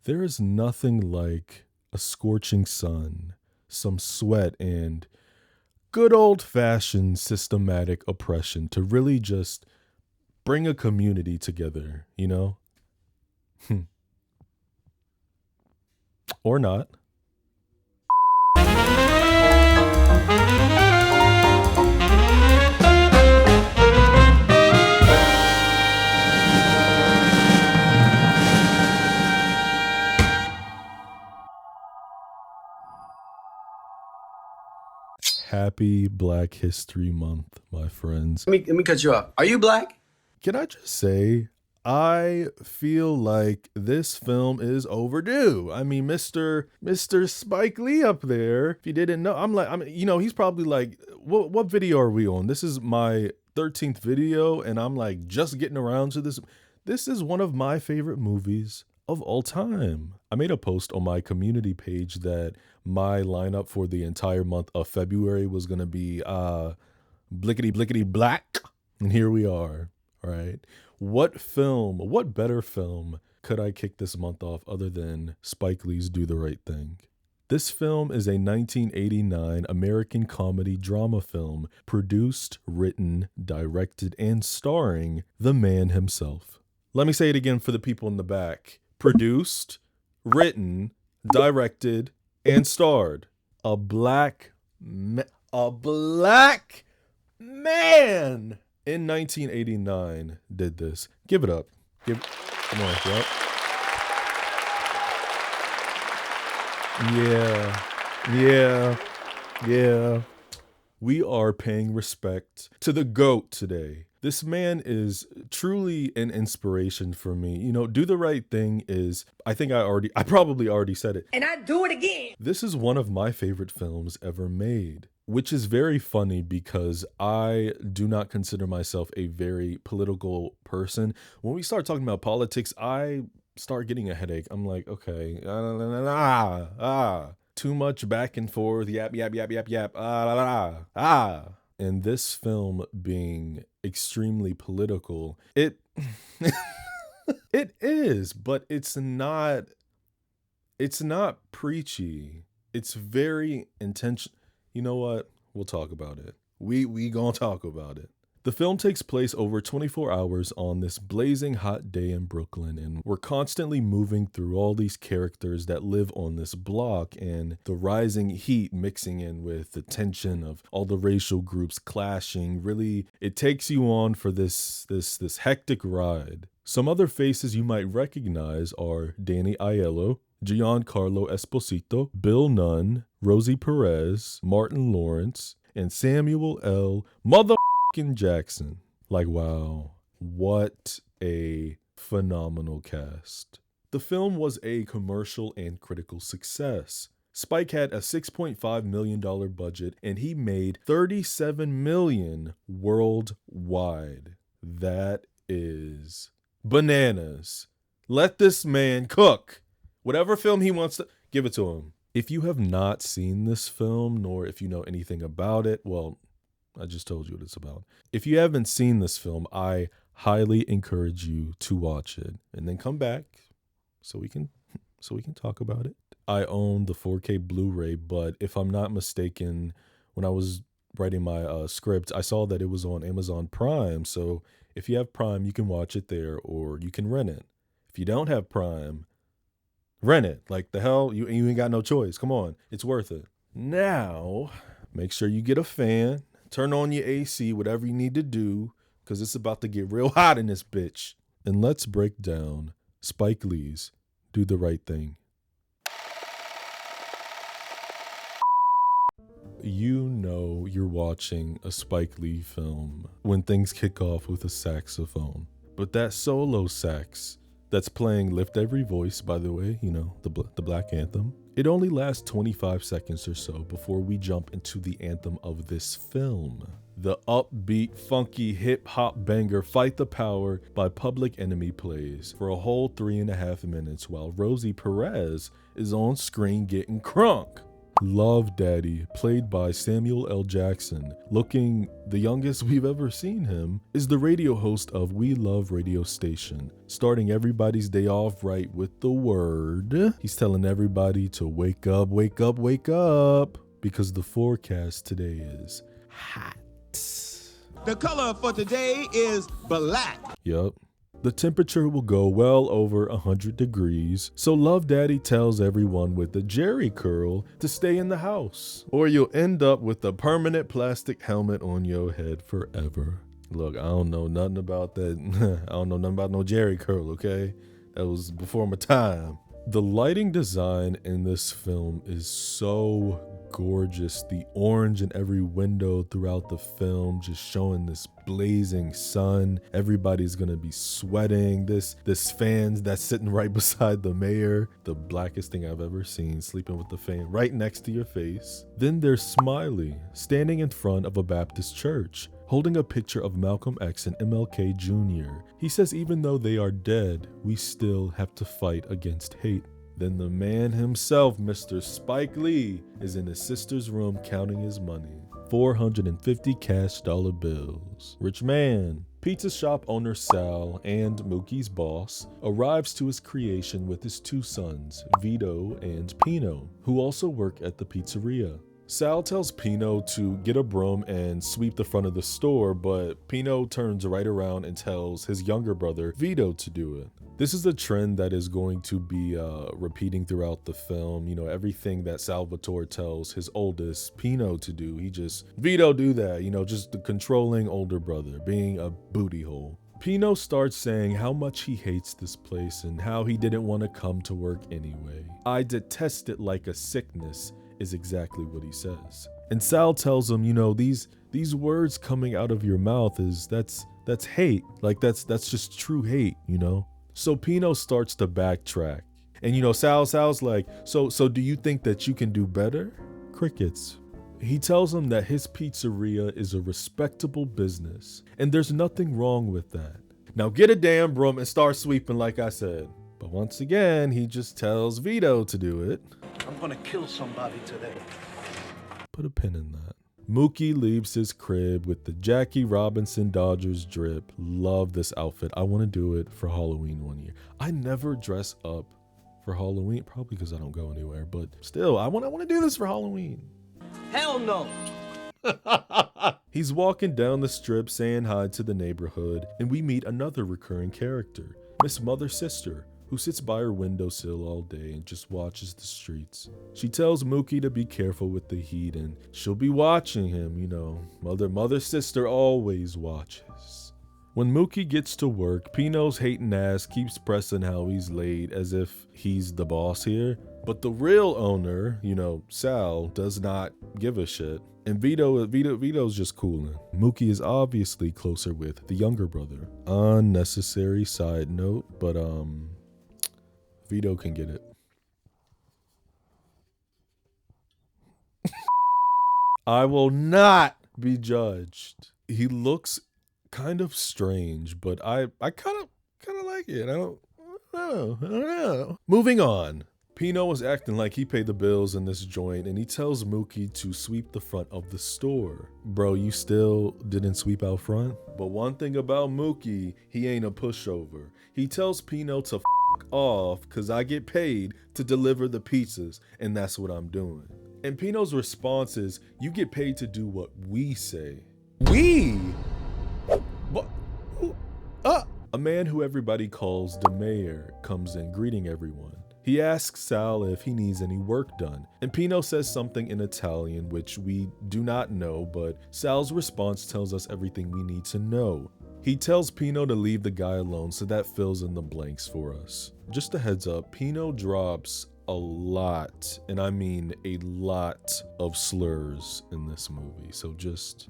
There is nothing like a scorching sun, some sweat, and good old fashioned systematic oppression to really just bring a community together, you know? Or not. Happy Black History Month, my friends. Let me cut you off. Are you black? Can I just say, I feel like this film is overdue. I mean, Mr. Spike Lee up there. If you didn't know, he's probably like, what video are we on? This is my 13th video, and I'm like just getting around to this. This is one of my favorite movies of all time. I made a post on my community page that my lineup for the entire month of February was gonna be blickety blickety black, and here we are. All right. What better film could I kick this month off other than Spike Lee's Do the Right Thing? This film is a 1989 American comedy drama film produced, written, directed, and starring the man himself. Let me say it again for the people in the back. Produced, written, directed, and starred. A black man in 1989 did this. Give it up. Come on, yep. Yeah. We are paying respect to the GOAT today. This man is truly an inspiration for me. You know, Do the Right Thing is, I probably already said it. And I do it again. This is one of my favorite films ever made, which is very funny because I do not consider myself a very political person. When we start talking about politics, I start getting a headache. I'm like, okay, too much back and forth, yap, and this film being extremely political, it is, but it's not preachy. It's very intentional. You know what? We'll talk about it. We gonna talk about it. The film takes place over 24 hours on this blazing hot day in Brooklyn, and we're constantly moving through all these characters that live on this block, and the rising heat mixing in with the tension of all the racial groups clashing. Really, it takes you on for this hectic ride. Some other faces you might recognize are Danny Aiello, Giancarlo Esposito, Bill Nunn, Rosie Perez, Martin Lawrence, and Samuel L. Jackson. Like, wow, what a phenomenal cast. The film was a commercial and critical success. Spike had a $6.5 million budget, and he made $37 million worldwide. That is bananas. Let this man cook. Whatever film he wants to, give it to him. If you have not seen this film, nor if you know anything about it, well, I just told you what it's about. If you haven't seen this film, I highly encourage you to watch it and then come back so we can talk about it. I own the 4K Blu-ray, but if I'm not mistaken, when I was writing my script, I saw that it was on Amazon Prime. So if you have Prime, you can watch it there, or you can rent it. If you don't have Prime, rent it. Like, the hell, you ain't got no choice. Come on, it's worth it. Now, make sure you get a fan. Turn on your AC, whatever you need to do, because it's about to get real hot in this bitch. And let's break down Spike Lee's Do the Right Thing. You know you're watching a Spike Lee film when things kick off with a saxophone. But that solo sax that's playing Lift Every Voice, by the way, you know, the Black Anthem, it only lasts 25 seconds or so before we jump into the anthem of this film. The upbeat, funky, hip-hop banger Fight the Power by Public Enemy plays for a whole 3.5 minutes while Rosie Perez is on screen getting crunk. Love Daddy, played by Samuel L. Jackson, looking the youngest we've ever seen him, is the radio host of We Love Radio Station, starting everybody's day off right with the word. He's telling everybody to wake up, wake up, wake up, because the forecast today is hot. The color for today is black. Yup. The temperature will go well over 100 degrees, so Love Daddy tells everyone with the Jerry curl to stay in the house, or you'll end up with a permanent plastic helmet on your head forever. Look, I don't know nothing about that. I don't know nothing about no Jerry curl, okay? That was before my time. The lighting design in this film is so gorgeous. The orange in every window throughout the film, just showing this blazing sun. Everybody's gonna be sweating. This fan that's sitting right beside the mayor, the blackest thing I've ever seen, sleeping with the fan right next to your face. Then there's Smiley, standing in front of a Baptist church, holding a picture of Malcolm X and MLK Jr. He says even though they are dead, we still have to fight against hate. Then the man himself, Mr. Spike Lee, is in his sister's room counting his money. 450 cash dollar bills. Rich man. Pizza shop owner Sal and Mookie's boss arrives to his creation with his two sons, Vito and Pino, who also work at the pizzeria. Sal tells Pino to get a broom and sweep the front of the store, but Pino turns right around and tells his younger brother, Vito, to do it. This is a trend that is going to be repeating throughout the film. You know, everything that Salvatore tells his oldest, Pino, to do, he just, Vito, do that. You know, just the controlling older brother, being a booty hole. Pino starts saying how much he hates this place and how he didn't want to come to work anyway. I detest it like a sickness, is exactly what he says. And Sal tells him, you know, these words coming out of your mouth that's hate. Like that's just true hate, you know? So Pino starts to backtrack. And you know, Sal's like, so do you think that you can do better? Crickets. He tells him that his pizzeria is a respectable business and there's nothing wrong with that. Now get a damn broom and start sweeping like I said. But once again, he just tells Vito to do it. I'm gonna kill somebody today. Put a pin in that. Mookie leaves his crib with the Jackie Robinson Dodgers drip. Love this outfit. I want to do it for Halloween one year. I never dress up for Halloween, probably because I don't go anywhere, but still, I want to do this for Halloween. Hell no. He's walking down the strip saying hi to the neighborhood, and we meet another recurring character, Miss Mother Sister, who sits by her windowsill all day and just watches the streets. She tells Mookie to be careful with the heat and she'll be watching him, you know. Mother Sister always watches. When Mookie gets to work, Pino's hating ass keeps pressing how he's late as if he's the boss here. But the real owner, you know, Sal, does not give a shit. And Vito's just cooling. Mookie is obviously closer with the younger brother. Unnecessary side note, but Vito can get it. I will not be judged. He looks kind of strange, but I kind of like it. I don't know. Moving on. Pino was acting like he paid the bills in this joint, and he tells Mookie to sweep the front of the store. Bro, you still didn't sweep out front? But one thing about Mookie, he ain't a pushover. He tells Pino to f*** off because I get paid to deliver the pizzas, and that's what I'm doing. And Pino's response is, you get paid to do what we say. We? What? A man who everybody calls the mayor comes in greeting everyone. He asks Sal if he needs any work done, and Pino says something in Italian which we do not know, but Sal's response tells us everything we need to know. He tells Pino to leave the guy alone, so that fills in the blanks for us. Just a heads up, Pino drops a lot, and I mean a lot of slurs in this movie, so just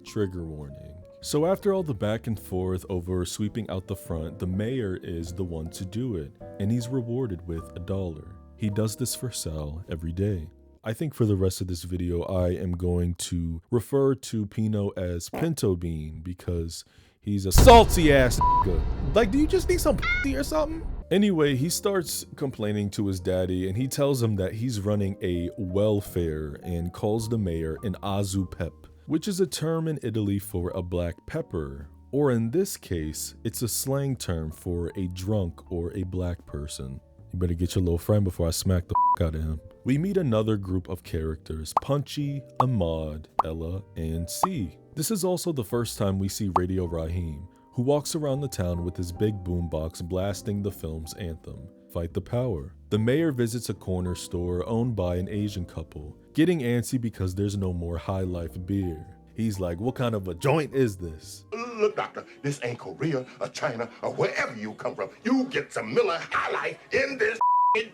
trigger warning. So after all the back and forth over sweeping out the front, the mayor is the one to do it, and he's rewarded with $1. He does this for Sal every day. I think for the rest of this video, I am going to refer to Pino as Pinto Bean because He's a salty ass nigga. Like, do you just need some pussy or something? Anyway, he starts complaining to his daddy and he tells him that he's running a welfare and calls the mayor an azu pep, which is a term in Italy for a black pepper. Or in this case, it's a slang term for a drunk or a black person. You better get your little friend before I smack the out of him. We meet another group of characters, Punchy, Ahmad, Ella, and C. This is also the first time we see Radio Raheem, who walks around the town with his big boombox blasting the film's anthem, Fight the Power. The mayor visits a corner store owned by an Asian couple, getting antsy because there's no more High Life beer. He's like, what kind of a joint is this? Look, doctor, this ain't Korea or China or wherever you come from. You get some Miller High Life in this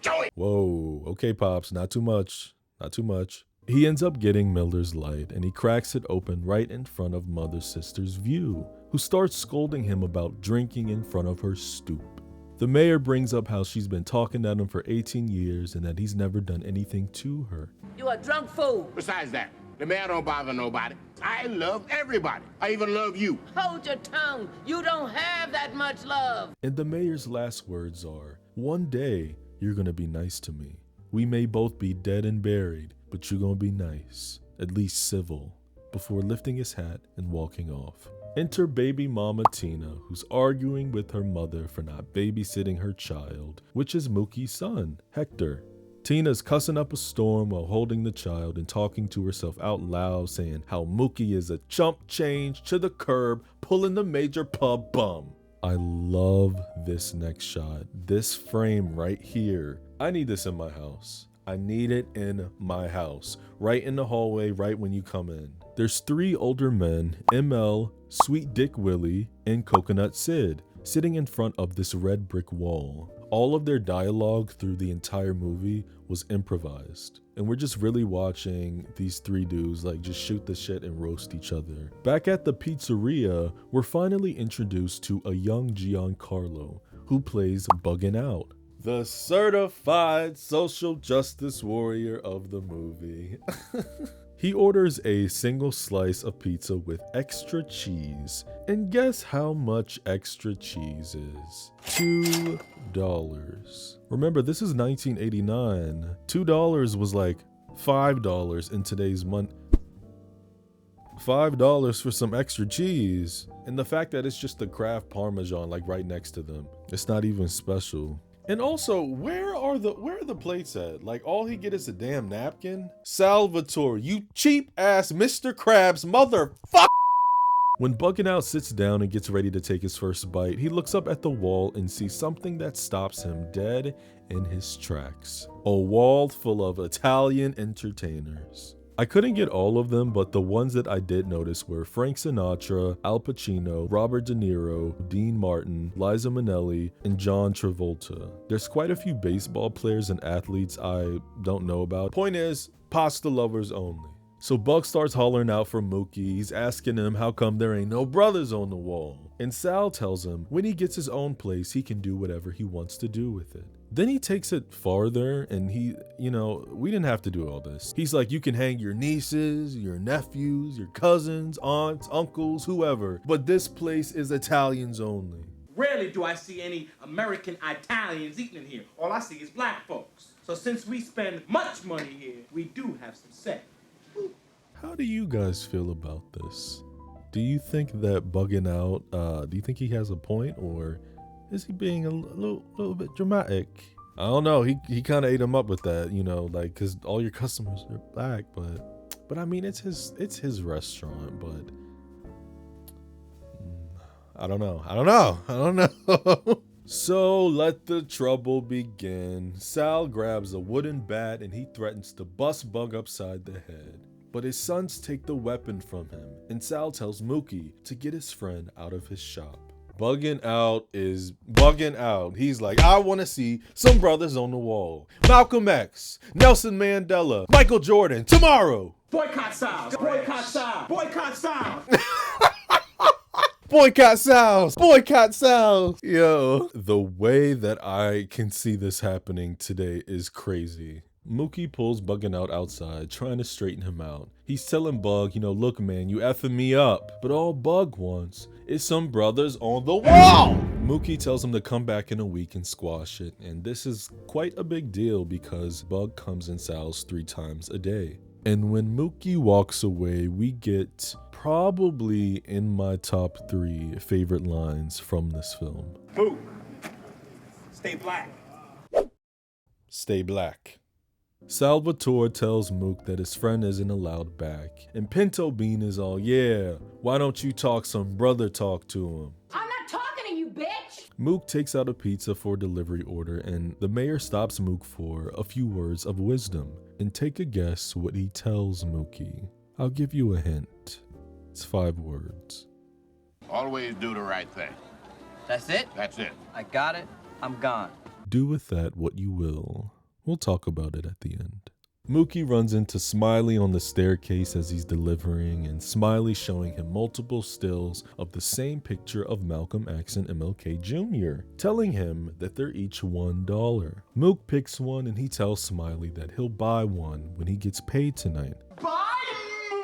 joint. Whoa, okay, Pops, not too much, not too much. He ends up getting Miller's Light and he cracks it open right in front of Mother Sister's view, who starts scolding him about drinking in front of her stoop. The mayor brings up how she's been talking at him for 18 years and that he's never done anything to her. You a drunk fool. Besides that, the mayor don't bother nobody. I love everybody. I even love you. Hold your tongue. You don't have that much love. And the mayor's last words are, one day you're gonna be nice to me. We may both be dead and buried, but you're gonna be nice, at least civil, before lifting his hat and walking off. Enter baby mama Tina, who's arguing with her mother for not babysitting her child, which is Mookie's son, Hector. Tina's cussing up a storm while holding the child and talking to herself out loud, saying how Mookie is a chump change to the curb, pulling the major pub bum. I love this next shot, this frame right here. I need this in my house. I need it in my house, right in the hallway, right when you come in. There's 3 older men, ML, Sweet Dick Willie, and Coconut Sid, sitting in front of this red brick wall. All of their dialogue through the entire movie was improvised. And we're just really watching these 3 dudes like just shoot the shit and roast each other. Back at the pizzeria, we're finally introduced to a young Giancarlo, who plays Buggin' Out, the certified social justice warrior of the movie. He orders a single slice of pizza with extra cheese. And guess how much extra cheese is? $2. Remember, this is 1989. $2 was like $5 in today's money. $5 for some extra cheese. And the fact that it's just the Kraft Parmesan like right next to them. It's not even special. And also, where are the plates at? Like, all he get is a damn napkin? Salvatore, you cheap ass Mr. Krabs motherfucker! When Buggin' Out sits down and gets ready to take his first bite, he looks up at the wall and sees something that stops him dead in his tracks. A wall full of Italian entertainers. I couldn't get all of them, but the ones that I did notice were Frank Sinatra, Al Pacino, Robert De Niro, Dean Martin, Liza Minnelli, and John Travolta. There's quite a few baseball players and athletes I don't know about. Point is, pasta lovers only. So Buck starts hollering out for Mookie. He's asking him how come there ain't no brothers on the wall. And Sal tells him when he gets his own place, he can do whatever he wants to do with it. Then he takes it farther and we didn't have to do all this. He's like, you can hang your nieces, your nephews, your cousins, aunts, uncles, whoever. But this place is Italians only. Rarely do I see any American Italians eating in here. All I see is black folks. So since we spend much money here, we do have some say. How do you guys feel about this? Do you think that Buggin' Out, do you think he has a point, or is he being a little bit dramatic? I don't know. He kind of ate him up with that, like, because all your customers are black, but I mean, it's his restaurant, but I don't know. So let the trouble begin. Sal grabs a wooden bat and he threatens to bust Bug upside the head. But his sons take the weapon from him, and Sal tells Mookie to get his friend out of his shop. Buggin' Out is bugging out. He's like, I want to see some brothers on the wall. Malcolm X, Nelson Mandela, Michael Jordan, tomorrow. Boycott Sal! Boycott Sal! Boycott Sal! Boycott Sal's! Boycott Sal's! Yo, the way that I can see this happening today is crazy. Mookie pulls Buggin out outside, trying to straighten him out. He's telling Bug, look man, you effing me up. But all Bug wants is some brothers on the wall! Mookie tells him to come back in a week and squash it, and this is quite a big deal because Bug comes in Sal's 3 times a day. And when Mookie walks away, we get probably in my top 3 favorite lines from this film. Boo. Stay black. Stay black. Salvatore tells Mook that his friend isn't allowed back, and Pinto Bean is all, yeah, why don't you talk some brother talk to him? I'm not talking to you, bitch! Mook takes out a pizza for delivery order, and the mayor stops Mook for a few words of wisdom. And take a guess what he tells Mookie. I'll give you a hint. It's 5 words. Always do the right thing. That's it? That's it. I got it. I'm gone. Do with that what you will. We'll talk about it at the end. Mookie runs into Smiley on the staircase as he's delivering, and Smiley showing him multiple stills of the same picture of Malcolm X and MLK Jr., telling him that they're each $1. Mook picks one and he tells Smiley that he'll buy one when he gets paid tonight. Bye,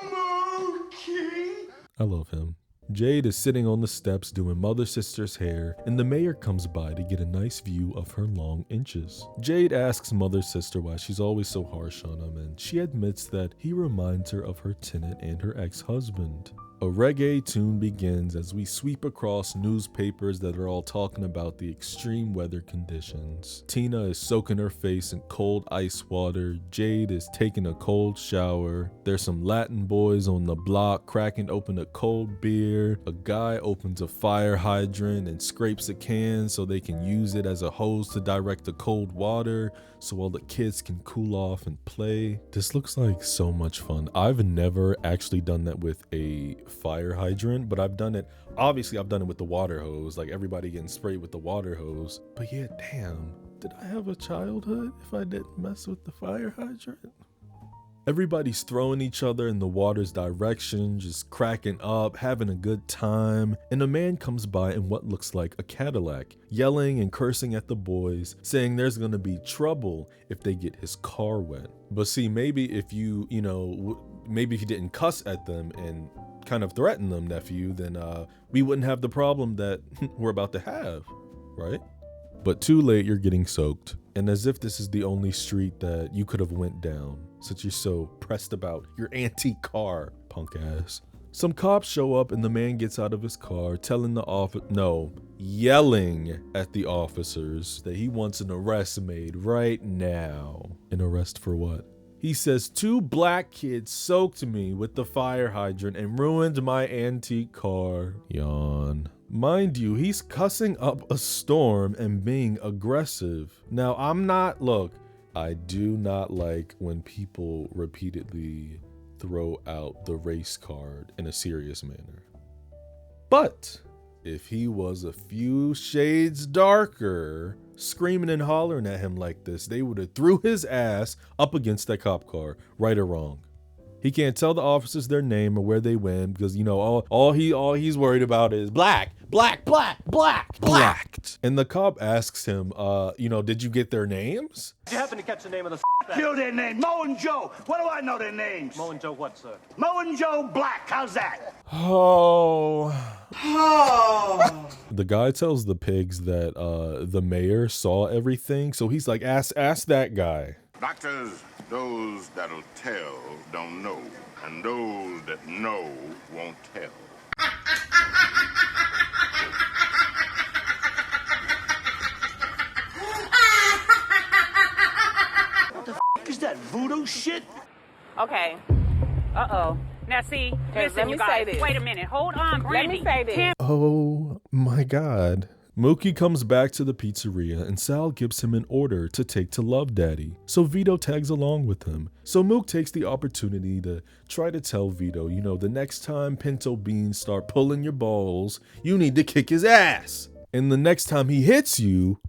Mookie. I love him. Jade is sitting on the steps doing Mother Sister's hair, and the mayor comes by to get a nice view of her long inches. Jade asks Mother Sister why she's always so harsh on him, and she admits that he reminds her of her tenant and her ex-husband. A reggae tune begins as we sweep across newspapers that are all talking about the extreme weather conditions. Tina is soaking her face in cold ice water. Jade is taking a cold shower. There's some Latin boys on the block cracking open a cold beer. A guy opens a fire hydrant and scrapes a can so they can use it as a hose to direct the cold water so all the kids can cool off and play. This looks like so much fun. I've never actually done that with a fire hydrant, but I've done it with the water hose, like everybody getting sprayed with the water hose. But yeah, damn, did I have a childhood if I didn't mess with the fire hydrant? Everybody's throwing each other in the water's direction, just cracking up, having a good time, and a man comes by in what looks like a Cadillac, yelling and cursing at the boys, saying there's gonna be trouble if they get his car wet. But see, maybe if you didn't cuss at them and kind of threaten them, nephew, then we wouldn't have the problem that we're about to have, right? But too late, you're getting soaked. And as if this is the only street that you could have went down, since you're so pressed about your antique car, punk ass. Some cops show up and the man gets out of his car, yelling at the officers that he wants an arrest made right now. An arrest for what? He says 2 black kids soaked me with the fire hydrant and ruined my antique car. Yawn. Mind you, he's cussing up a storm and being aggressive. Now, I do not like when people repeatedly throw out the race card in a serious manner. But if he was a few shades darker, screaming and hollering at him like this, they would have threw his ass up against that cop car, right or wrong. He can't tell the officers their name or where they went because, all he's worried about is black. And the cop asks him, did you get their names? Did you happen to catch the name of the Kill their name. Mo and Joe. What do I know their names? Mo and Joe what, sir? Mo and Joe Black. How's that? Oh. The guy tells the pigs that the mayor saw everything, so he's like, ask that guy. Doctors, those that'll tell don't know, and those that know won't tell. Is that voodoo shit? Okay. Uh-oh. Now see, listen, you guys, wait a minute. Hold on, Brandy. Let me say this. Oh my God. Mookie comes back to the pizzeria and Sal gives him an order to take to Love Daddy. So Vito tags along with him. So Mook takes the opportunity to try to tell Vito, the next time Pinto Beans start pulling your balls, you need to kick his ass. And the next time he hits you,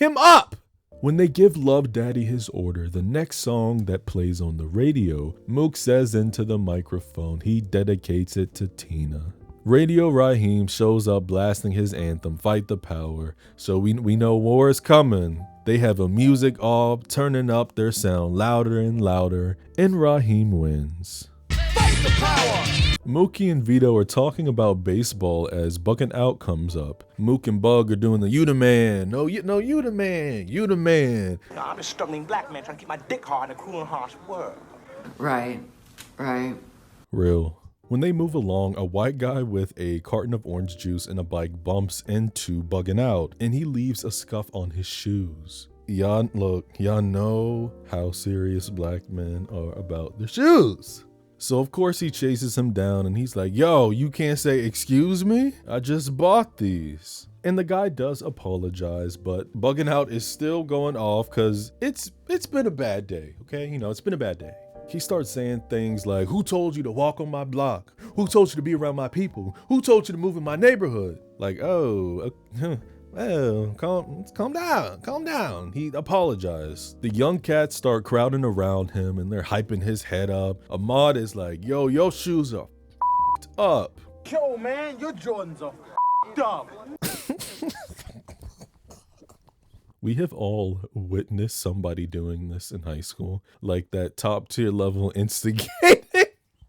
him up. When they give Love Daddy his order, the next song that plays on the radio, Mook says into the microphone he dedicates it to Tina. Radio Raheem shows up blasting his anthem, Fight the Power, so we know war is coming. They have a music all turning up their sound louder and louder, and Raheem wins. Mookie and Vito are talking about baseball as Buggin' Out comes up. Mook and Bug are doing the "You the man, no, you the man, you the man." I'm a struggling black man trying to keep my dick hard in a cruel and harsh world. Right. Real. When they move along, a white guy with a carton of orange juice and a bike bumps into Buggin' Out, and he leaves a scuff on his shoes. Y'all know how serious black men are about their shoes. So of course he chases him down and he's like, "Yo, you can't say excuse me? I just bought these." And the guy does apologize, but Buggin' Out is still going off because it's been a bad day, okay? It's been a bad day. He starts saying things like, "Who told you to walk on my block? Who told you to be around my people? Who told you to move in my neighborhood?" Like, oh, well, calm down. He apologized. The young cats start crowding around him and they're hyping his head up. Ahmad is like, "Yo, your shoes are up." Yo, man, your Jordans are up. We have all witnessed somebody doing this in high school, like that top tier level instigating.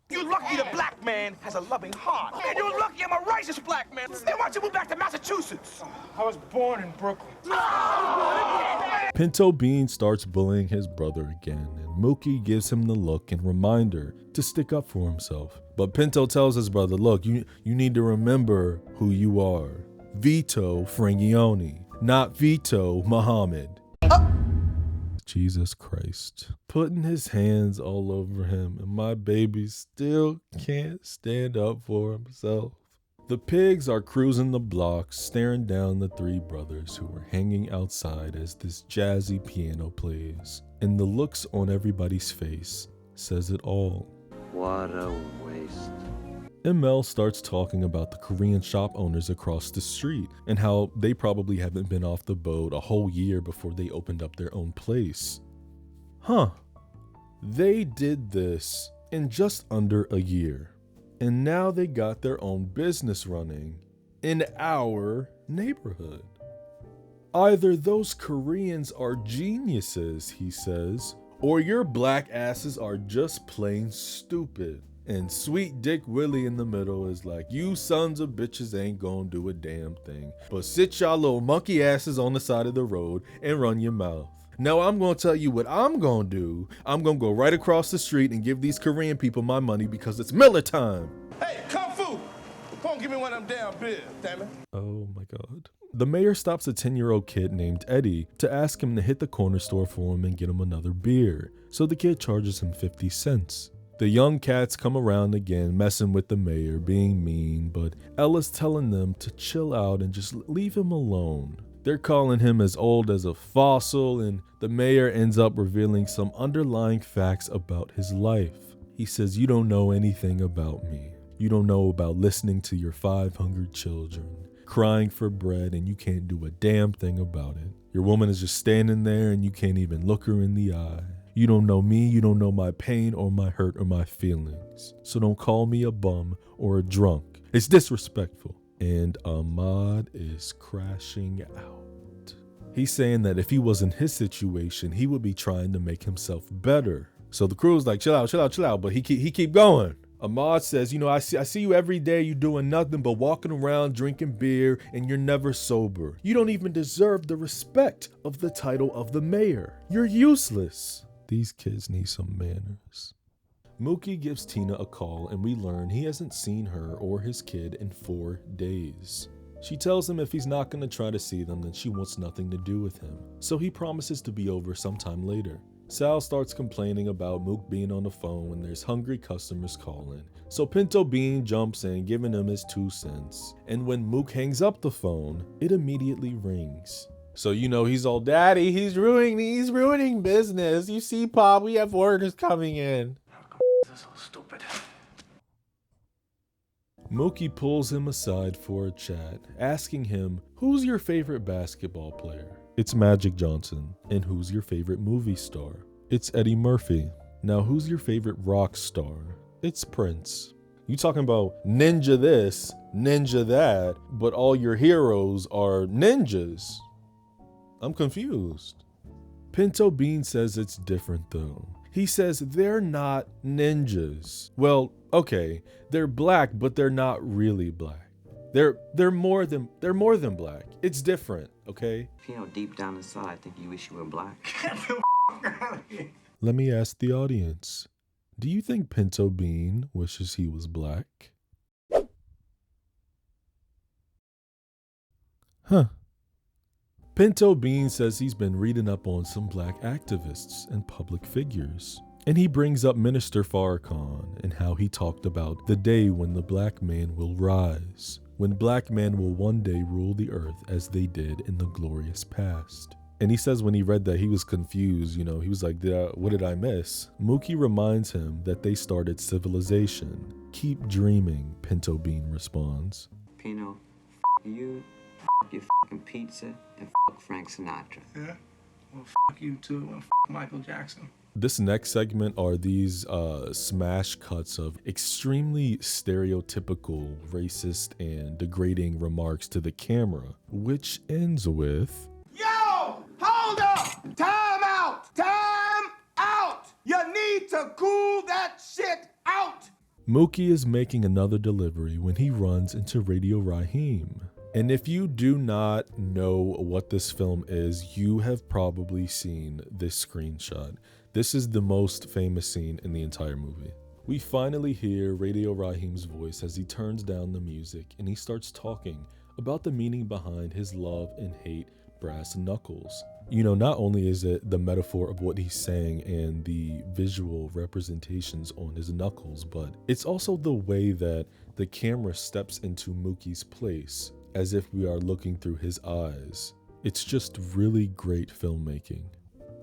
You're lucky the black man has a loving heart. Man, you're lucky I'm a righteous black man. Then why'd you move back to Massachusetts? I was born in Brooklyn. Pinto Bean starts bullying his brother again, and Mookie gives him the look and reminder to stick up for himself. But Pinto tells his brother, "Look, you need to remember who you are. Vito Frangione, not Vito Muhammad." Jesus Christ. Putting his hands all over him, and my baby still can't stand up for himself. The pigs are cruising the block, staring down the three brothers who are hanging outside as this jazzy piano plays. And the looks on everybody's face says it all. What a waste. ML starts talking about the Korean shop owners across the street and how they probably haven't been off the boat a whole year before they opened up their own place. They did this in just under a year, and now they got their own business running in our neighborhood. Either those Koreans are geniuses, he says, or your black asses are just plain stupid. And Sweet Dick Willie in the middle is like, "You sons of bitches ain't gonna do a damn thing, but sit y'all little monkey asses on the side of the road and run your mouth. Now I'm gonna tell you what I'm gonna do. I'm gonna go right across the street and give these Korean people my money because it's Miller time." Hey, Kung Fu! Come give me one of them damn beers, damn it. Oh my God. The mayor stops a 10-year-old kid named Eddie to ask him to hit the corner store for him and get him another beer. So the kid charges him 50 cents. The young cats come around again, messing with the mayor, being mean, but Ella's telling them to chill out and just leave him alone. They're calling him as old as a fossil, and the mayor ends up revealing some underlying facts about his life. He says, "You don't know anything about me. You don't know about listening to your 500 children, crying for bread, and you can't do a damn thing about it. Your woman is just standing there and you can't even look her in the eye. You don't know me, you don't know my pain or my hurt or my feelings. So don't call me a bum or a drunk. It's disrespectful." And Ahmad is crashing out. He's saying that if he was in his situation, he would be trying to make himself better. So the crew's like, chill out, but he keep going. Ahmad says, I see you every day, you doing nothing but walking around drinking beer and you're never sober. You don't even deserve the respect of the title of the mayor. You're useless. These kids need some manners. Mookie gives Tina a call and we learn he hasn't seen her or his kid in 4 days. She tells him if he's not going to try to see them, then she wants nothing to do with him. So he promises to be over sometime later. Sal starts complaining about Mook being on the phone when there's hungry customers calling. So Pinto Bean jumps in, giving him his 2 cents. And when Mook hangs up the phone, it immediately rings. So he's all, "Daddy, he's ruining business. You see, Pop, we have orders coming in." This is so stupid. Mookie pulls him aside for a chat, asking him, "Who's your favorite basketball player?" It's Magic Johnson. "And who's your favorite movie star?" It's Eddie Murphy. "Now who's your favorite rock star?" It's Prince. You talking about ninja this, ninja that, but all your heroes are ninjas. I'm confused. Pinto Bean says it's different though. He says they're not ninjas. Well, okay, they're black, but they're not really black. They're more than black. It's different, okay? You know, deep down inside, I think you wish you were black. Let me ask the audience. Do you think Pinto Bean wishes he was black? Huh. Pinto Bean says he's been reading up on some black activists and public figures. And he brings up Minister Farrakhan and how he talked about the day when the black man will rise, when black men will one day rule the earth as they did in the glorious past. And he says when he read that, he was confused, he was like, what did I miss? Mookie reminds him that they started civilization. Keep dreaming, Pinto Bean responds. Pino, you, your fucking pizza, and Frank Sinatra. Yeah? Well, you too, and Michael Jackson. This next segment are these smash cuts of extremely stereotypical, racist, and degrading remarks to the camera, which ends with... Yo! Hold up! Time out! Time out! You need to cool that shit out! Mookie is making another delivery when he runs into Radio Raheem. And if you do not know what this film is, you have probably seen this screenshot. This is the most famous scene in the entire movie. We finally hear Radio Raheem's voice as he turns down the music and he starts talking about the meaning behind his love and hate brass knuckles. Not only is it the metaphor of what he's saying and the visual representations on his knuckles, but it's also the way that the camera steps into Mookie's place as if we are looking through his eyes. It's just really great filmmaking.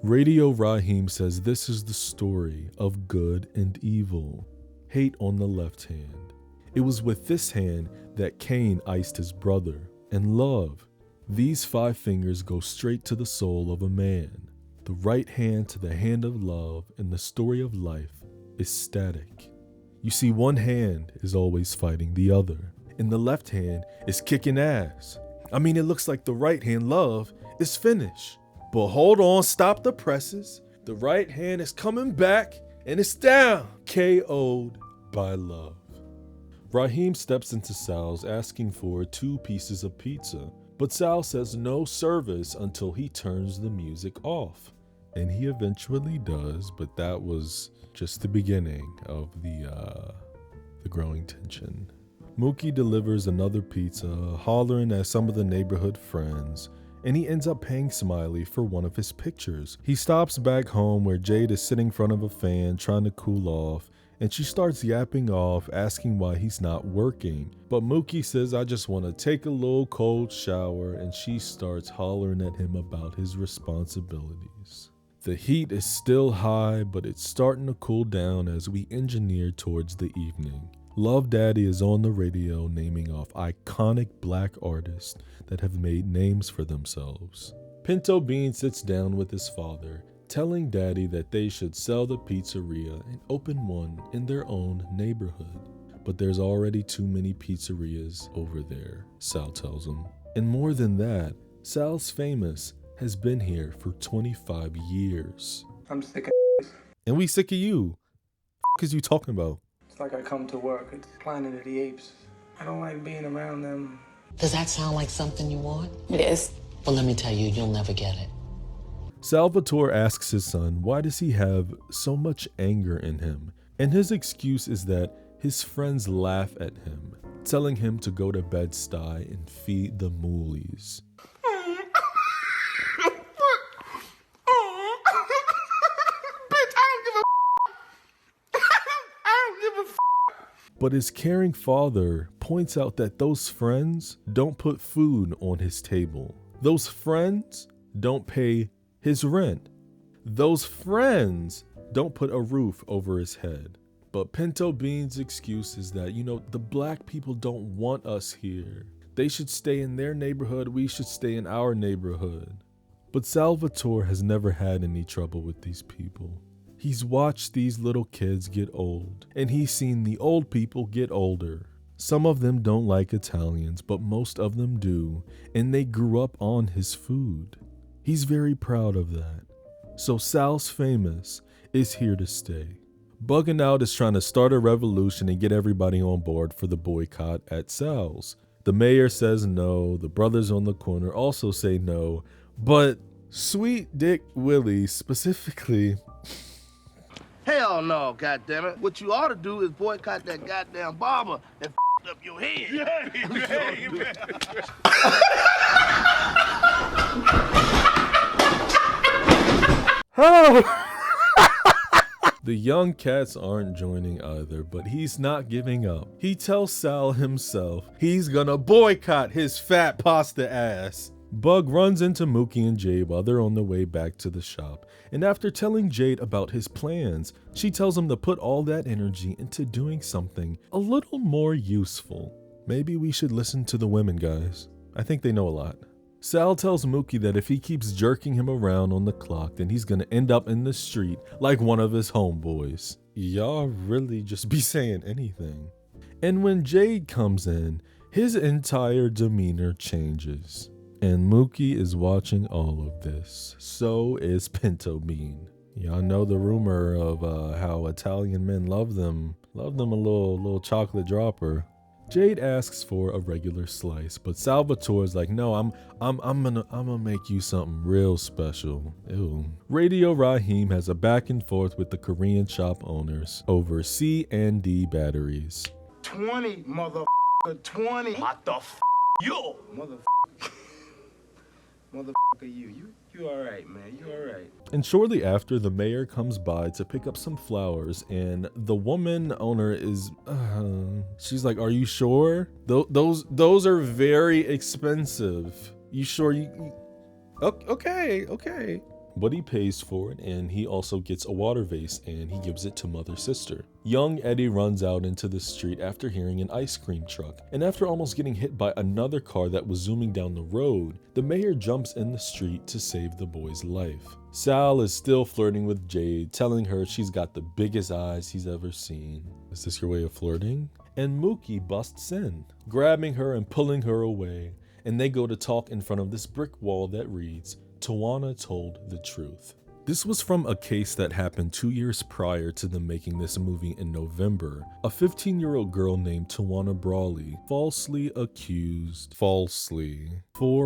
Radio Raheem says this is the story of good and evil. Hate on the left hand. It was with this hand that Cain iced his brother. And love. These 5 fingers go straight to the soul of a man. The right hand to the hand of love, and the story of life is static. You see, one hand is always fighting the other, and the left hand is kicking ass. I mean, it looks like the right hand, love, is finished. But hold on, stop the presses. The right hand is coming back, and it's down. KO'd by love. Raheem steps into Sal's asking for 2 pieces of pizza, but Sal says no service until he turns the music off. And he eventually does, but that was just the beginning of the growing tension. Mookie delivers another pizza, hollering at some of the neighborhood friends, and he ends up paying Smiley for one of his pictures. He stops back home where Jade is sitting in front of a fan trying to cool off, and she starts yapping off, asking why he's not working. But Mookie says, I just want to take a little cold shower, and she starts hollering at him about his responsibilities. The heat is still high, but it's starting to cool down as we engineer towards the evening. Love Daddy is on the radio naming off iconic black artists that have made names for themselves. Pinto Bean sits down with his father, telling Daddy that they should sell the pizzeria and open one in their own neighborhood. But there's already too many pizzerias over there, Sal tells him. And more than that, Sal's famous has been here for 25 years. I'm sick of And we sick of you. What is you talking about? It's like I come to work, it's Planet of the Apes. I don't like being around them. Does that sound like something you want? It is. Well, let me tell you, you'll never get it. Salvatore asks his son why does he have so much anger in him, and his excuse is that his friends laugh at him, telling him to go to Bed-Stuy and feed the moolies. But his caring father points out that those friends don't put food on his table. Those friends don't pay his rent. Those friends don't put a roof over his head. But Pinto Bean's excuse is that, the black people don't want us here. They should stay in their neighborhood, we should stay in our neighborhood. But Salvatore has never had any trouble with these people. He's watched these little kids get old, and he's seen the old people get older. Some of them don't like Italians, but most of them do, and they grew up on his food. He's very proud of that. So Sal's famous is here to stay. Bugging Out is trying to start a revolution and get everybody on board for the boycott at Sal's. The mayor says no, the brothers on the corner also say no, but Sweet Dick Willie specifically... Hell no, goddammit. What you ought to do is boycott that goddamn barber that up your head. Oh! The young cats aren't joining either, but he's not giving up. He tells Sal himself he's gonna boycott his fat pasta ass. Bug runs into Mookie and Jade while they're on the way back to the shop, and after telling Jade about his plans, she tells him to put all that energy into doing something a little more useful. Maybe we should listen to the women, guys. I think they know a lot. Sal tells Mookie that if he keeps jerking him around on the clock, then he's gonna end up in the street like one of his homeboys. Y'all really just be saying anything. And when Jade comes in, his entire demeanor changes. And Mookie is watching all of this. So is Pinto Bean. Y'all know the rumor of how Italian men love them a little chocolate dropper. Jade asks for a regular slice, but Salvatore's like, no, I'm gonna make you something real special. Ew. Radio Raheem has a back and forth with the Korean shop owners over C&D batteries. 20, motherfucker, 20. What the you? Motherfucker, you all right, man, you all right. And shortly after, the mayor comes by to pick up some flowers, and the woman owner is, she's like, are you sure? Those are very expensive. You sure you okay. But he pays for it, and he also gets a water vase, and he gives it to Mother Sister. Young Eddie runs out into the street after hearing an ice cream truck, and after almost getting hit by another car that was zooming down the road, the mayor jumps in the street to save the boy's life. Sal is still flirting with Jade, telling her she's got the biggest eyes he's ever seen. Is this your way of flirting? And Mookie busts in, grabbing her and pulling her away, and they go to talk in front of this brick wall that reads, Tawana told the truth. This was from a case that happened 2 years prior to them making this movie in November. A 15-year-old girl named Tawana Brawley falsely accused 4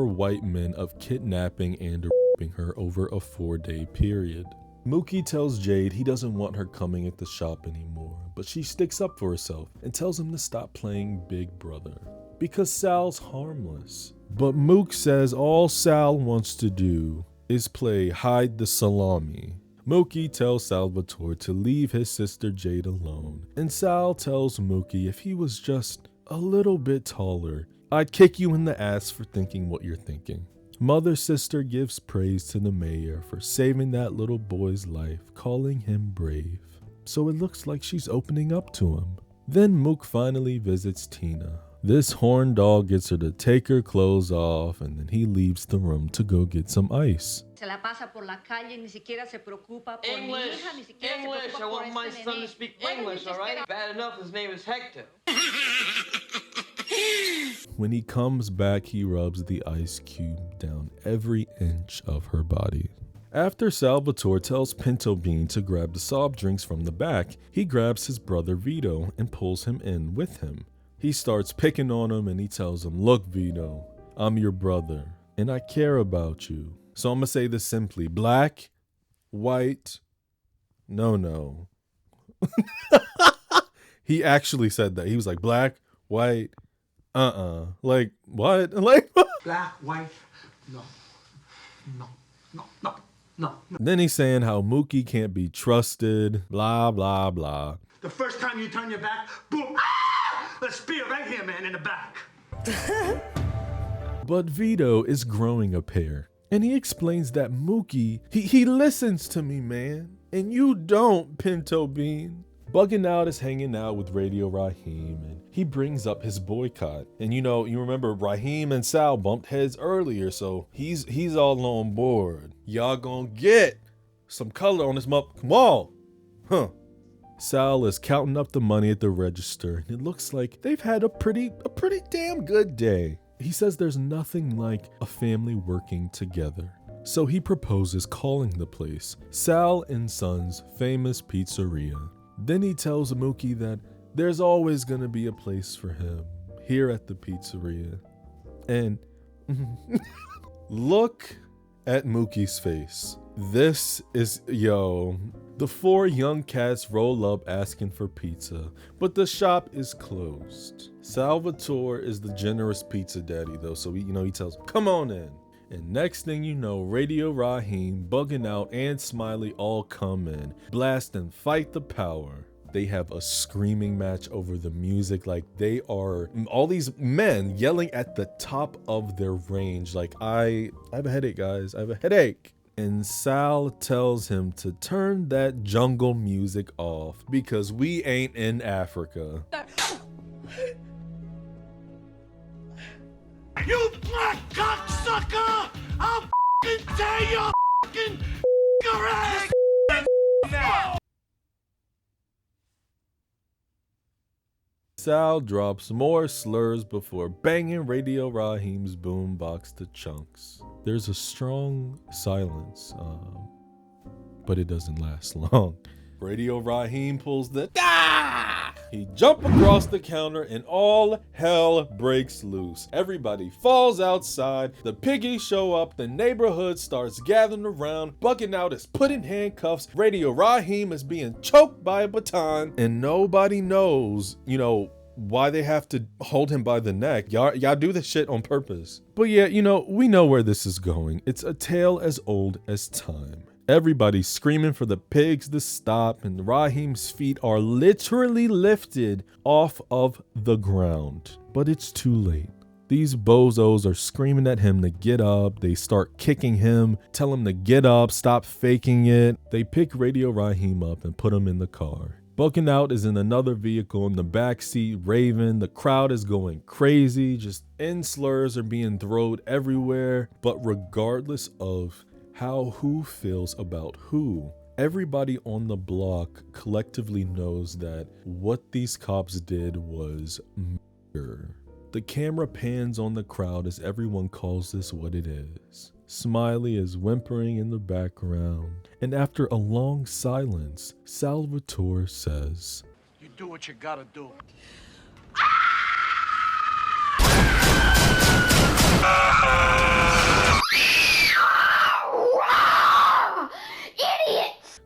white men of kidnapping and raping her over a 4-day period. Mookie tells Jade he doesn't want her coming at the shop anymore, but she sticks up for herself and tells him to stop playing Big Brother because Sal's harmless. But Mook says all Sal wants to do is play hide the salami. Mookie tells Salvatore to leave his sister Jade alone, and Sal tells Mookie if he was just a little bit taller, I'd kick you in the ass for thinking what you're thinking. Mother Sister gives praise to the mayor for saving that little boy's life, calling him brave. So it looks like she's opening up to him. Then Mook finally visits Tina. This horn dog gets her to take her clothes off, and then he leaves the room to go get some ice. English, I want my son to speak English, all right? Bad enough his name is Hector. When he comes back, he rubs the ice cube down every inch of her body. After Salvatore tells Pinto Bean to grab the soft drinks from the back, he grabs his brother Vito and pulls him in with him. He starts picking on him and he tells him, look, Vito, I'm your brother and I care about you. So I'm gonna say this simply, black, white, no. He actually said that. He was like, black, white, like, what? Like, Black, white, no. Then he's saying how Mookie can't be trusted, blah, blah, blah. The first time you turn your back, boom, a spear right here, man, in the back. But Vito is growing a pair, and he explains that Mookie, he listens to me, man, and you don't, Pinto Bean. Bugging Out is hanging out with Radio Raheem, and he brings up his boycott. And you remember Raheem and Sal bumped heads earlier, so he's all on board. Y'all gonna get some color on this come on, huh? Sal is counting up the money at the register, and it looks like they've had a pretty damn good day. He says there's nothing like a family working together. So he proposes calling the place Sal and Son's famous pizzeria. Then he tells Mookie that there's always gonna be a place for him here at the pizzeria. And look at Mookie's face. This is, the 4 young cats roll up asking for pizza, but the shop is closed. Salvatore is the generous pizza daddy though, so he tells them, come on in. And next thing you know, Radio Raheem, Bugging Out, and Smiley all come in, blast and fight the power. They have a screaming match over the music, like they are all these men yelling at the top of their range. Like, I have a headache, guys. I have a headache. And Sal tells him to turn that jungle music off because we ain't in Africa. You black cocksucker! I'll f***ing tear your f***ing ass now! Sal drops more slurs before banging Radio Raheem's boombox to chunks. There's a strong silence, but it doesn't last long. Radio Raheem pulls the He jumps across the counter and all hell breaks loose. Everybody falls outside, the piggies show up, the neighborhood starts gathering around, Bugging Out is put in handcuffs, Radio Raheem is being choked by a baton, and nobody knows, why they have to hold him by the neck. Y'all do this shit on purpose. But yeah, we know where this is going. It's a tale as old as time. Everybody's screaming for the pigs to stop, and Raheem's feet are literally lifted off of the ground. But it's too late. These bozos are screaming at him to get up. They start kicking him, tell him to get up, stop faking it. They pick Radio Raheem up and put him in the car. Bugging Out is in another vehicle in the backseat, raving. The crowd is going crazy. Just end slurs are being thrown everywhere. But regardless of how who feels about who, everybody on the block collectively knows that what these cops did was murder. The camera pans on the crowd as everyone calls this what it is. Smiley is whimpering in the background, and after a long silence, Salvatore says, You do what you gotta do.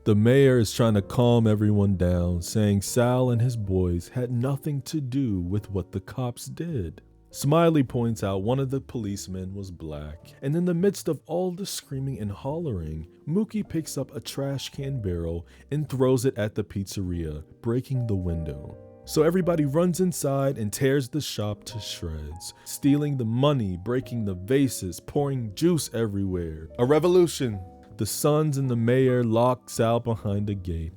The mayor is trying to calm everyone down, saying Sal and his boys had nothing to do with what the cops did. Smiley points out one of the policemen was black, and in the midst of all the screaming and hollering, Mookie picks up a trash can barrel and throws it at the pizzeria, breaking the window. So everybody runs inside and tears the shop to shreds, stealing the money, breaking the vases, pouring juice everywhere. A revolution! The sons and the mayor lock Sal behind a gate,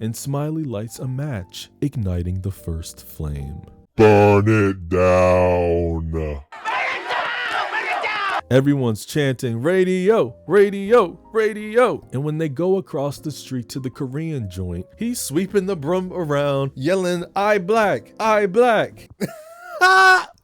and Smiley lights a match, igniting the first flame. Burn it down! Everyone's chanting, radio, radio, radio. And when they go across the street to the Korean joint, he's sweeping the broom around, yelling, I black, I black.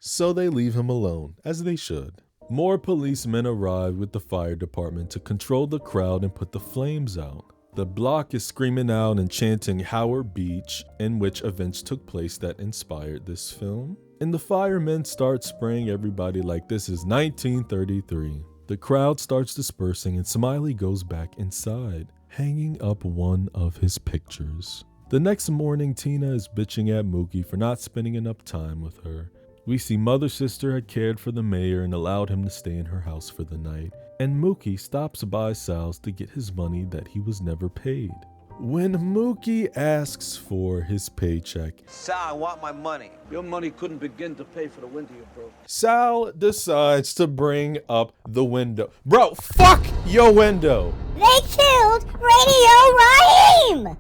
So they leave him alone, as they should. More policemen arrive with the fire department to control the crowd and put the flames out. The block is screaming out and chanting Howard Beach, in which events took place that inspired this film. And the firemen start spraying everybody like this is 1933. The crowd starts dispersing and Smiley goes back inside, hanging up one of his pictures. The next morning, Tina is bitching at Mookie for not spending enough time with her. We see Mother Sister had cared for the mayor and allowed him to stay in her house for the night, and Mookie stops by Sal's to get his money that he was never paid. When Mookie asks for his paycheck, Sal, I want my money. Your money couldn't begin to pay for the window you broke. Sal decides to bring up the window. Bro, fuck your window! They killed Radio Raheem!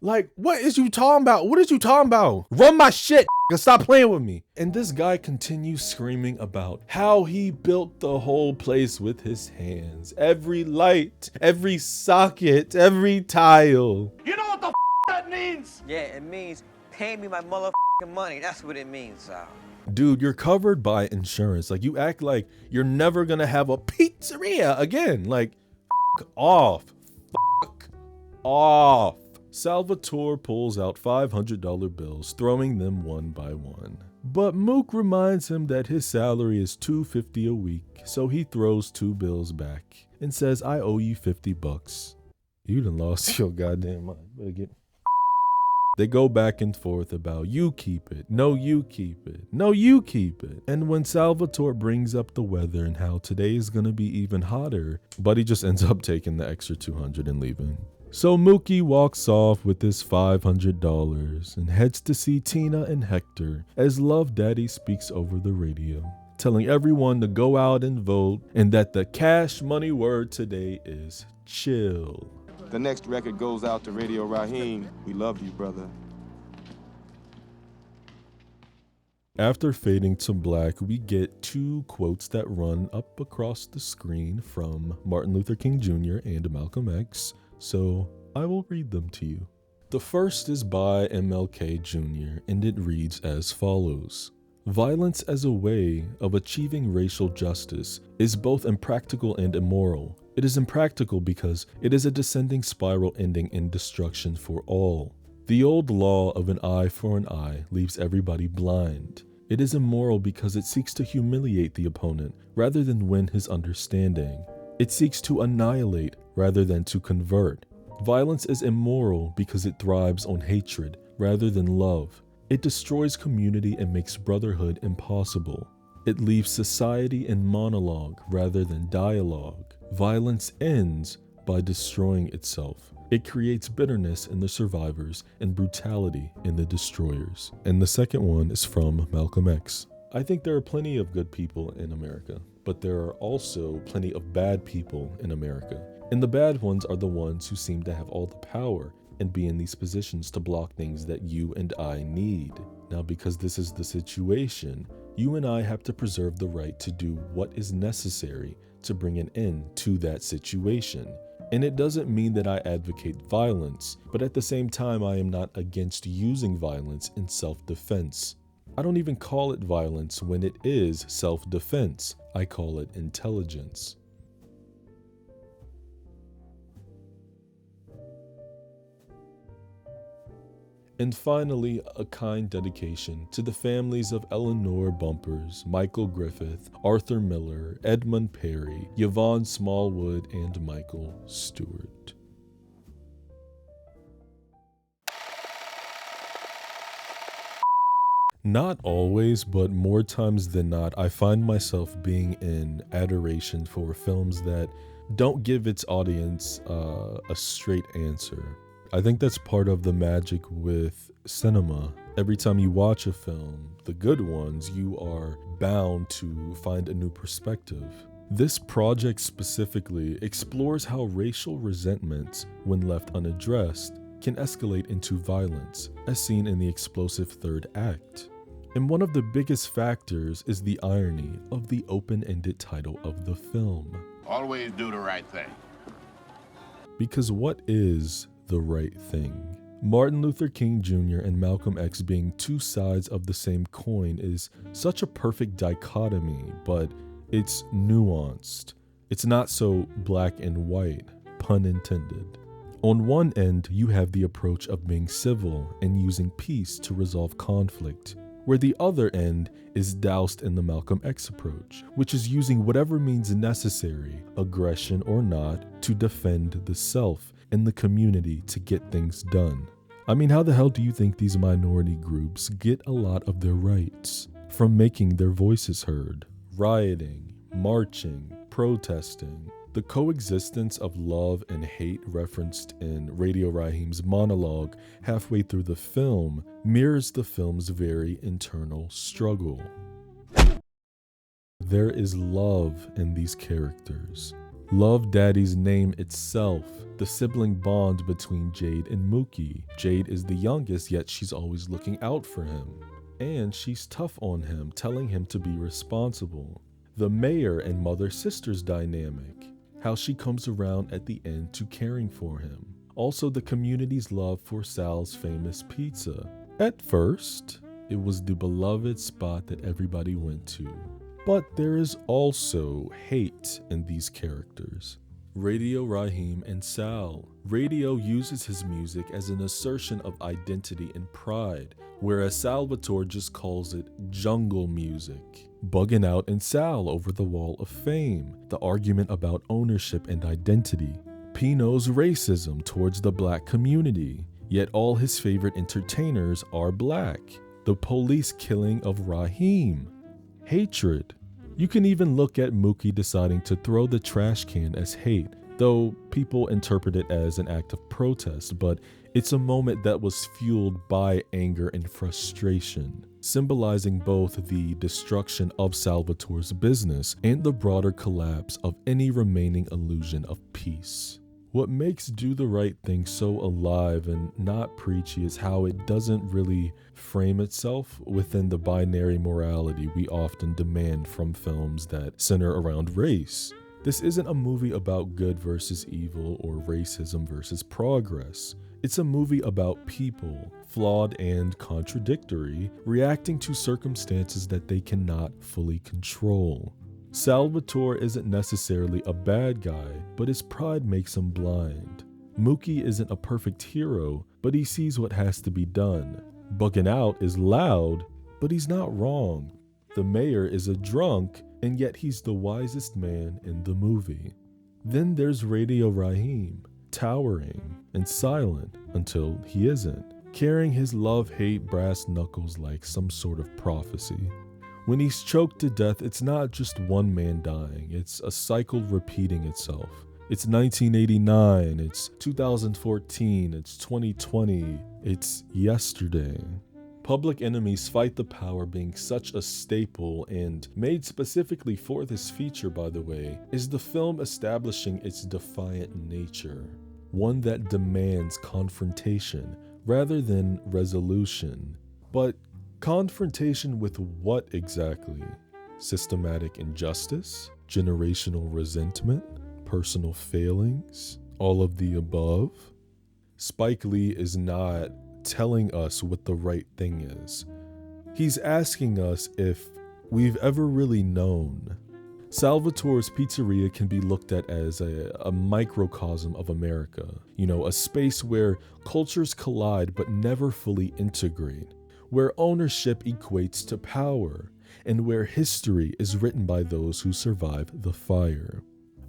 Like, what is you talking about? What is you talking about? Run my shit, stop playing with me. And this guy continues screaming about how he built the whole place with his hands. Every light, every socket, every tile. You know what the that means? Yeah, it means pay me my motherfucking money. That's what it means, Sal. Dude, you're covered by insurance. Like, you act like you're never gonna have a pizzeria again. Like, f*** off. F*** off. Salvatore pulls out $500 bills, throwing them one by one. But Mook reminds him that his salary is $250 a week, so he throws 2 bills back and says, I owe you $50. You done lost your goddamn mind. Better get... They go back and forth about, you keep it, no you keep it, no you keep it. And when Salvatore brings up the weather and how today is gonna be even hotter, Buddy just ends up taking the extra $200 and leaving. So Mookie walks off with his $500 and heads to see Tina and Hector as Love Daddy speaks over the radio, telling everyone to go out and vote and that the cash money word today is chill. The next record goes out to Radio Raheem. We love you, brother. After fading to black, we get 2 quotes that run up across the screen from Martin Luther King Jr. and Malcolm X, so I will read them to you. The first is by MLK Jr., and it reads as follows. Violence as a way of achieving racial justice is both impractical and immoral. It is impractical because it is a descending spiral ending in destruction for all. The old law of an eye for an eye leaves everybody blind. It is immoral because it seeks to humiliate the opponent rather than win his understanding. It seeks to annihilate rather than to convert. Violence is immoral because it thrives on hatred rather than love. It destroys community and makes brotherhood impossible. It leaves society in monologue rather than dialogue. Violence ends by destroying itself. It creates bitterness in the survivors and brutality in the destroyers. And the second one is from Malcolm X. I think there are plenty of good people in America, but there are also plenty of bad people in America. And the bad ones are the ones who seem to have all the power and be in these positions to block things that you and I need. Now, because this is the situation, you and I have to preserve the right to do what is necessary to bring an end to that situation. And it doesn't mean that I advocate violence, but at the same time, I am not against using violence in self-defense. I don't even call it violence when it is self-defense. I call it intelligence. And finally, a kind dedication to the families of Eleanor Bumpers, Michael Griffith, Arthur Miller, Edmund Perry, Yvonne Smallwood, and Michael Stewart. Not always, but more times than not, I find myself being in adoration for films that don't give its audience a straight answer. I think that's part of the magic with cinema. Every time you watch a film, the good ones, you are bound to find a new perspective. This project specifically explores how racial resentments, when left unaddressed, can escalate into violence, as seen in the explosive third act. And one of the biggest factors is the irony of the open-ended title of the film. Always do the right thing. Because what is the right thing? Martin Luther King Jr. and Malcolm X being 2 sides of the same coin is such a perfect dichotomy, but it's nuanced. It's not so black and white, pun intended. On one end, you have the approach of being civil and using peace to resolve conflict, where the other end is doused in the Malcolm X approach, which is using whatever means necessary, aggression or not, to defend the self and the community to get things done. I mean, how the hell do you think these minority groups get a lot of their rights? From making their voices heard, rioting, marching, protesting. The coexistence of love and hate referenced in Radio Raheem's monologue halfway through the film mirrors the film's very internal struggle. There is love in these characters. Love Daddy's name itself, the sibling bond between Jade and Mookie. Jade is the youngest, yet she's always looking out for him. And she's tough on him, telling him to be responsible. The mayor and mother-sisters dynamic, how she comes around at the end to caring for him. Also the community's love for Sal's famous pizza. At first, It was the beloved spot that everybody went to. But there is also hate in these characters. Radio Raheem and Sal. Radio uses his music as an assertion of identity and pride, whereas Salvatore just calls it jungle music. Bugging Out and Sal over the Wall of Fame, the argument about ownership and identity. Pino's racism towards the black community, yet all his favorite entertainers are black. The police killing of Raheem. Hatred. You can even look at Mookie deciding to throw the trash can as hate, though people interpret it as an act of protest, but it's a moment that was fueled by anger and frustration, symbolizing both the destruction of Salvatore's business and the broader collapse of any remaining illusion of peace. What makes Do the Right Thing so alive and not preachy is how it doesn't really frame itself within the binary morality we often demand from films that center around race. This isn't a movie about good versus evil or racism versus progress. It's a movie about people, flawed and contradictory, reacting to circumstances that they cannot fully control. Salvatore isn't necessarily a bad guy, but his pride makes him blind. Mookie isn't a perfect hero, but he sees what has to be done. Bugging Out is loud, but he's not wrong. The mayor is a drunk, and yet he's the wisest man in the movie. Then there's Radio Raheem, towering and silent until he isn't, carrying his love-hate brass knuckles like some sort of prophecy. When he's choked to death, it's not just one man dying, it's a cycle repeating itself. It's 1989, it's 2014, it's 2020, it's yesterday. Public Enemy's Fight the Power being such a staple and made specifically for this feature, by the way, is the film establishing its defiant nature, one that demands confrontation rather than resolution. But confrontation with what exactly? Systematic injustice? Generational resentment? Personal failings? All of the above? Spike Lee is not telling us what the right thing is. He's asking us if we've ever really known. Salvatore's Pizzeria can be looked at as a microcosm of America, a space where cultures collide but never fully integrate, where ownership equates to power, and where history is written by those who survive the fire.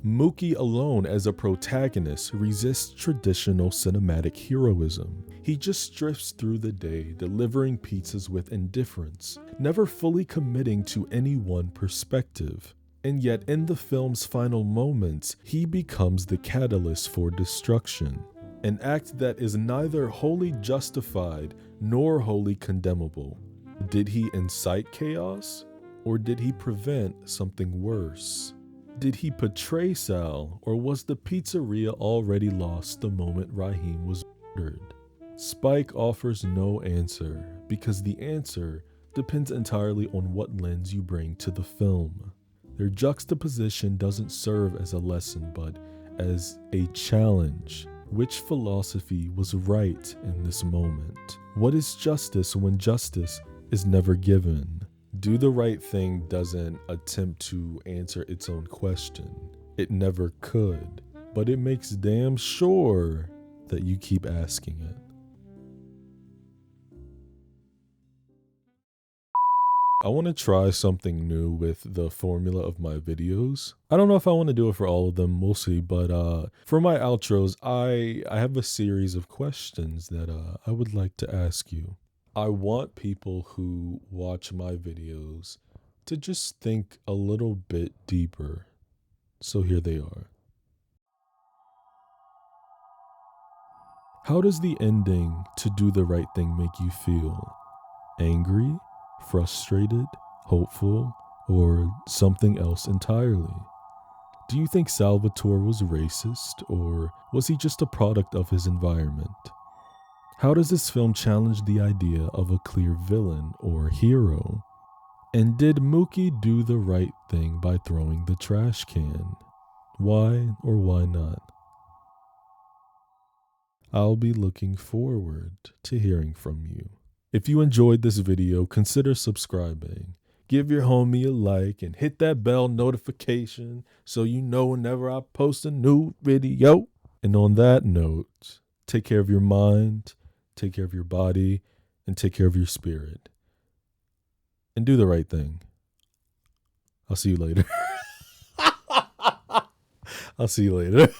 Mookie alone as a protagonist resists traditional cinematic heroism. He just drifts through the day, delivering pizzas with indifference, never fully committing to any one perspective. And yet in the film's final moments, he becomes the catalyst for destruction, an act that is neither wholly justified nor wholly condemnable. Did he incite chaos, or did he prevent something worse? Did he betray Sal, or was the pizzeria already lost the moment Raheem was murdered? Spike offers no answer, because the answer depends entirely on what lens you bring to the film. Their juxtaposition doesn't serve as a lesson, but as a challenge. Which philosophy was right in this moment? What is justice when justice is never given? Do the Right Thing doesn't attempt to answer its own question. It never could, but it makes damn sure that you keep asking it. I want to try something new with the formula of my videos. I don't know if I want to do it for all of them, we'll see, but for my outros, I have a series of questions that I would like to ask you. I want people who watch my videos to just think a little bit deeper. So here they are. How does the ending to Do the Right Thing make you feel? Angry? Frustrated? Hopeful? Or something else entirely? Do you think Salvatore was racist, or was he just a product of his environment? How does this film challenge the idea of a clear villain or hero? And did Mookie do the right thing by throwing the trash can? Why or why not? I'll be looking forward to hearing from you. If you enjoyed this video, consider subscribing. Give your homie a like and hit that bell notification so you know whenever I post a new video. And on that note, take care of your mind, take care of your body, and take care of your spirit. And do the right thing. I'll see you later. I'll see you later.